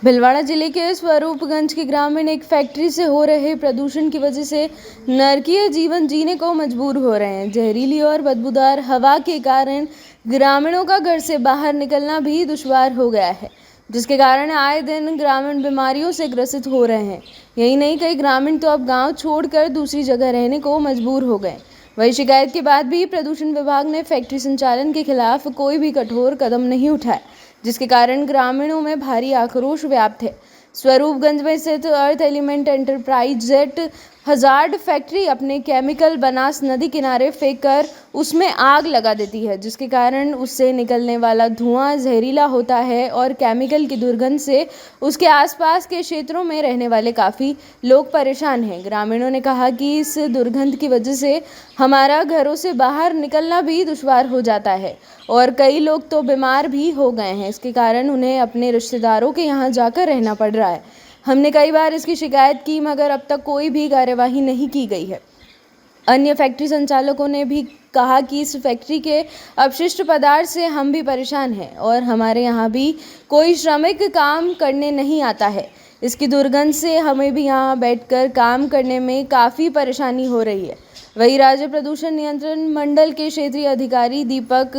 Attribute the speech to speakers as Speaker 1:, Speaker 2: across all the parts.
Speaker 1: भिलवाड़ा जिले के स्वरूपगंज के ग्रामीण एक फैक्ट्री से हो रहे प्रदूषण की वजह से नरकीय जीवन जीने को मजबूर हो रहे हैं। जहरीली और बदबूदार हवा के कारण ग्रामीणों का घर से बाहर निकलना भी दुश्वार हो गया है, जिसके कारण आए दिन ग्रामीण बीमारियों से ग्रसित हो रहे हैं। यही नहीं, कई ग्रामीण तो अब गांव छोड़कर दूसरी जगह रहने को मजबूर हो गए। वही शिकायत के बाद भी प्रदूषण विभाग ने फैक्ट्री संचालन के खिलाफ कोई भी कठोर कदम नहीं उठाया, जिसके कारण ग्रामीणों में भारी आक्रोश व्याप्त है। स्वरूपगंज में स्थित earth element enterprises hazard factory अपने केमिकल बनास नदी किनारे फेंककर उसमें आग लगा देती है, जिसके कारण उससे निकलने वाला धुआं जहरीला होता है और केमिकल की दुर्गंध से उसके आसपास के क्षेत्रों में रहने वाले काफ़ी लोग परेशान हैं। ग्रामीणों ने कहा कि इस दुर्गंध की वजह से हमारा घरों से बाहर निकलना भी दुश्वार हो जाता है और कई लोग तो बीमार भी हो गए हैं। इसके कारण उन्हें अपने रिश्तेदारों के यहाँ जाकर रहना पड़ रहा है। हमने कई बार इसकी शिकायत की, मगर अब तक कोई भी कार्यवाही नहीं की गई है। अन्य फैक्ट्री संचालकों ने भी कहा कि इस फैक्ट्री के अपशिष्ट पदार्थ से हम भी परेशान हैं और हमारे यहाँ भी कोई श्रमिक काम करने नहीं आता है। इसकी दुर्गंध से हमें भी यहाँ बैठकर काम करने में काफ़ी परेशानी हो रही है। वहीं राज्य प्रदूषण नियंत्रण मंडल के क्षेत्रीय अधिकारी दीपक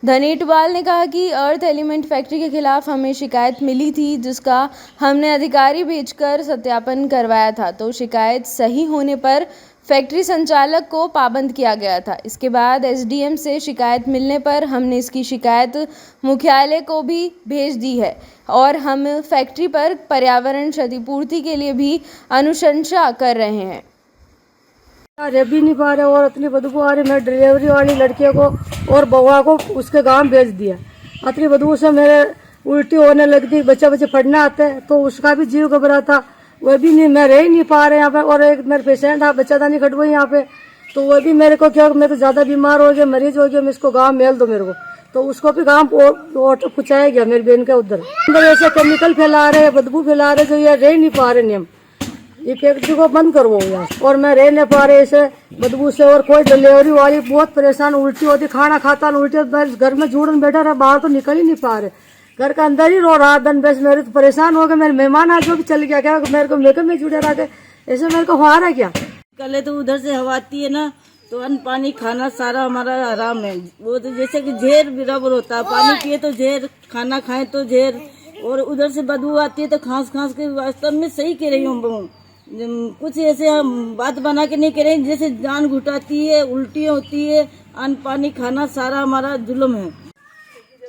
Speaker 1: धनेटवाल ने कहा कि अर्थ एलिमेंट फैक्ट्री के खिलाफ हमें शिकायत मिली थी, जिसका हमने अधिकारी भेजकर सत्यापन करवाया था, तो शिकायत सही होने पर फैक्ट्री संचालक को पाबंद किया गया था। इसके बाद एसडीएम से शिकायत मिलने पर हमने इसकी शिकायत मुख्यालय को भी भेज दी है और हम फैक्ट्री पर पर्यावरण क्षतिपूर्ति के लिए भी अनुशंसा कर रहे हैं।
Speaker 2: रह भी नहीं पा रहे और इतनी बदबू आ रही। मैं डिलीवरी वाली लड़कियों को और बउआ को उसके गांव भेज दिया। इतनी बदबू से मेरे उल्टी होने लगती, बच्चे पढ़ने आते तो उसका भी जीव घबरा था। वह भी नहीं, मैं रह ही नहीं पा रहे यहाँ पे। और एक मेरे पेशेंट था, बच्चा था नहीं खटवा यहाँ पे, तो वह भी मेरे को क्या, मैं तो ज्यादा बीमार हो गया, मरीज हो गया, मैं इसको गाँव मेल दो मेरे को। तो उसको भी गाँव पहुँचाया गया मेरी बहन के उधर। ऐसे केमिकल फैला रहे, बदबू फैला रहे, जो ये रह नहीं पा रहे नियम। ये फैक्ट्री को बंद करवाओ यार। और मैं रह नहीं पा रहे ऐसे बदबू से। और कोई डिलीवरी वाली बहुत परेशान, उल्टी होती, खाना खाता उल्टी, घर में जुड़न बैठा रहा, बाहर तो निकल ही नहीं पा रहे, घर के अंदर ही रो रहा दिन। बस मेरे तो परेशान हो गए। मेरे मेहमान आज जो भी चल गया, क्या मेरे को मेकअप में जुड़े रहा के ऐसे मेरे को हो रहा है क्या।
Speaker 3: कल तो उधर से हवा आती है ना, तो अन्न पानी खाना सारा हमारा आराम है। वो तो जैसे कि जहर बराबर होता है, पानी पिए तो जहर, खाना खाए तो जहर, और उधर से बदबू आती है तो खांस के वास्तव में सही कह रही हूँ। कुछ ऐसे हम बात बना के नहीं कह रहे, जैसे जान घुटाती है, उल्टी होती है, अन्न पानी खाना सारा हमारा जुल्म है।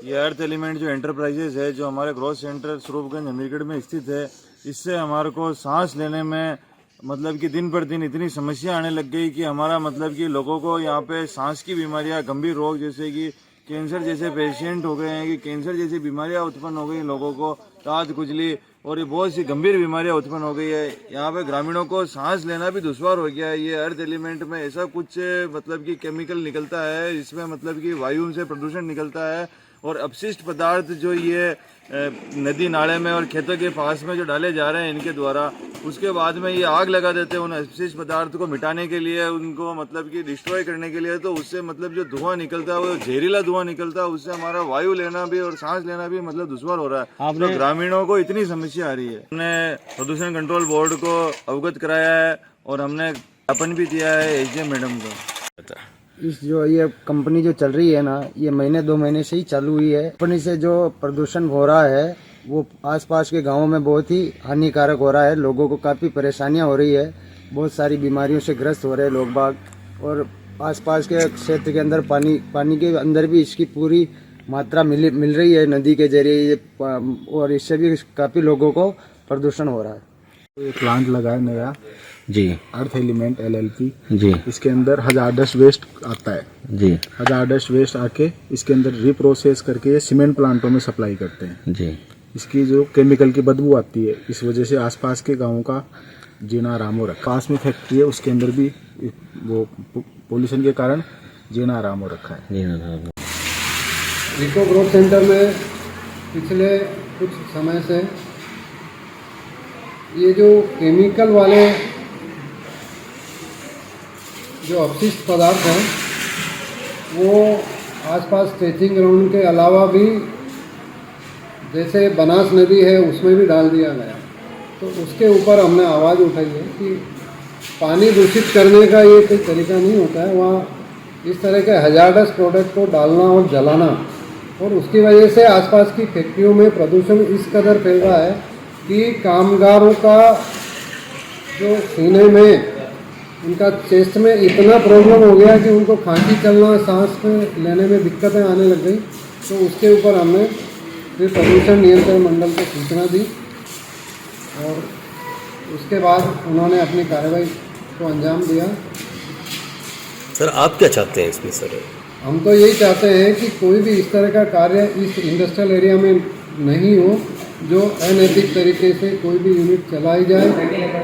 Speaker 4: ये अर्थ एलिमेंट जो एंटरप्राइजेज है, जो हमारे ग्रोथ सेंटर स्वरूपगंज अमीरगढ़ में स्थित है, इससे हमारे को सांस लेने में मतलब कि दिन पर दिन इतनी समस्या आने लग गई कि हमारा मतलब कि लोगों को यहाँ पे सांस की बीमारियां, गंभीर रोग जैसे कि कैंसर जैसे पेशेंट हो गए हैं, कि कैंसर जैसी बीमारियां उत्पन्न हो गई लोगों को, दांत खुजली और ये बहुत सी गंभीर बीमारियां उत्पन्न हो गई है। यहाँ पे ग्रामीणों को सांस लेना भी दुश्वार हो गया है। ये अर्थ एलिमेंट में ऐसा कुछ मतलब कि केमिकल निकलता है, इसमें मतलब कि वायु से प्रदूषण निकलता है और अपशिष्ट पदार्थ जो ये नदी नाले में और खेतों के पास में जो डाले जा रहे हैं इनके द्वारा, उसके बाद में ये आग लगा देते हैं उन अपशिष्ट पदार्थ को मिटाने के लिए, उनको मतलब कि डिस्ट्रॉय करने के लिए। तो उससे मतलब जो धुआं निकलता है वो जहरीला धुआं निकलता है, उससे हमारा वायु लेना भी और सांस लेना भी मतलब दुश्वार हो रहा है। तो ग्रामीणों को इतनी समस्या आ रही है। हमने प्रदूषण कंट्रोल बोर्ड को अवगत कराया है और हमने ज्ञापन भी दिया है एसडीएम मैडम को।
Speaker 5: इस जो ये कंपनी जो चल रही है ना, ये महीने 2 महीने से ही चालू हुई है। कंपनी से जो प्रदूषण हो रहा है वो आसपास के गांवों में बहुत ही हानिकारक हो रहा है। लोगों को काफ़ी परेशानियां हो रही है, बहुत सारी बीमारियों से ग्रस्त हो रहे हैं लोग बाग। और आसपास के क्षेत्र के अंदर पानी के अंदर भी इसकी पूरी मात्रा मिल रही है नदी के जरिए, और इससे भी काफ़ी लोगों को प्रदूषण हो रहा है।
Speaker 6: एक प्लांट लगा है नया
Speaker 5: जी,
Speaker 6: अर्थ एलिमेंट LLP
Speaker 5: जी।
Speaker 6: इसके अंदर हजारडस वेस्ट आता है
Speaker 5: जी।
Speaker 6: हजारडस वेस्ट आके इसके अंदर रिप्रोसेस करके ये सीमेंट प्लांटों में सप्लाई करते हैं
Speaker 5: जी।
Speaker 6: इसकी जो केमिकल की बदबू आती है, इस वजह से आसपास के गांवों का जीना आराम हो रखा है। पास में फैक्ट्री है, उसके अंदर भी वो पोल्यूशन के कारण जीना आराम हो रखा है।
Speaker 7: इको ग्रोथ सेंटर में पिछले कुछ समय से ये जो केमिकल वाले जो अपशिष्ट पदार्थ हैं वो आसपास स्ट्रेचिंग ग्राउंड के अलावा भी जैसे बनास नदी है उसमें भी डाल दिया गया। तो उसके ऊपर हमने आवाज़ उठाई है कि पानी दूषित करने का ये कोई तरीका नहीं होता है। वहाँ इस तरह के हजारडस प्रोडक्ट को डालना और जलाना, और उसकी वजह से आसपास की फैक्ट्रियों में प्रदूषण इस कदर फैल रहा है कि कामगारों का जो सीने में, उनका चेस्ट में इतना प्रॉब्लम हो गया कि उनको खांसी चलना, सांस में लेने में दिक्कतें आने लग गई। तो उसके ऊपर हमने फिर प्रदूषण नियंत्रण मंडल को सूचना दी और उसके बाद उन्होंने अपनी कार्रवाई को अंजाम दिया।
Speaker 8: सर आप क्या चाहते हैं इसमें सर?
Speaker 7: हम तो यही चाहते हैं कि कोई भी इस तरह का कार्य इस इंडस्ट्रियल एरिया में नहीं हो, जो अनैतिक तरीके से कोई भी यूनिट चलाई जाए।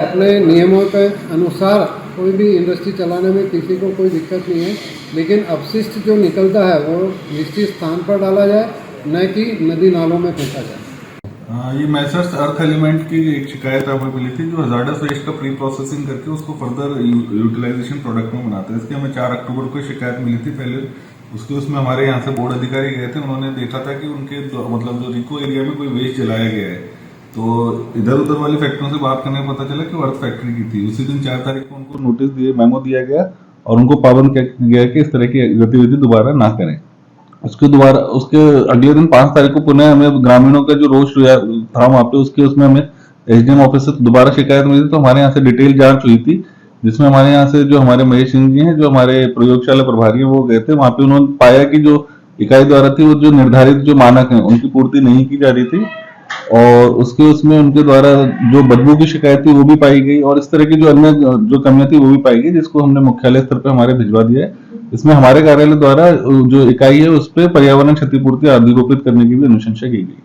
Speaker 7: अपने नियमों के अनुसार कोई भी इंडस्ट्री चलाने में किसी को कोई दिक्कत नहीं है, लेकिन अपशिष्ट जो निकलता है वो निश्चित स्थान पर डाला जाए, न कि नदी नालों में फेंका जाए।
Speaker 9: ये मैसर्स अर्थ एलिमेंट की एक शिकायत हमें मिली थी, जो हजारडस वेस्ट का प्री प्रोसेसिंग करके उसको फर्दर यूटिलाइजेशन प्रोडक्ट में बनाते हैं। इसकी हमें 4 अक्टूबर को शिकायत मिली थी पहले। उसमें हमारे यहाँ से बोर्ड अधिकारी गए थे, उन्होंने देखा था कि उनके मतलब जो रिको एरिया में कोई वेस्ट जलाया गया है। तो इधर उधर वाली फैक्ट्रियों से बात करने में पता चला कि वो अर्थ फैक्ट्री की थी। उसी दिन 4 तारीख को उनको नोटिस दिए, मेमो दिया गया और उनको पाबंद किया गया कि इस तरह की गतिविधि दोबारा ना करें। उसके अगले दिन 5 तारीख को पुनः हमें ग्रामीणों का जो रोष था वहाँ पे, उसमें हमें एसडीएम ऑफिस से दोबारा शिकायत मिली। तो हमारे यहाँ से डिटेल जांच हुई थी, जिसमें हमारे यहाँ से जो हमारे महेश सिंह जी हैं, जो हमारे प्रयोगशाला प्रभारी हैं, वो गए थे। वहाँ पे उन्होंने पाया कि जो इकाई द्वारा थी वो जो निर्धारित जो मानक हैं उनकी पूर्ति नहीं की जा रही थी, और उसमें उनके द्वारा जो बदबू की शिकायत थी वो भी पाई गई, और इस तरह की जो अन्य जो कमियां थी वो भी पाई गई, जिसको हमने मुख्यालय स्तर पर हमारे भिजवा दिया है। इसमें हमारे कार्यालय द्वारा जो इकाई है उस पर पर्यावरण क्षतिपूर्ति आरोपित करने की भी अनुशंसा की गई।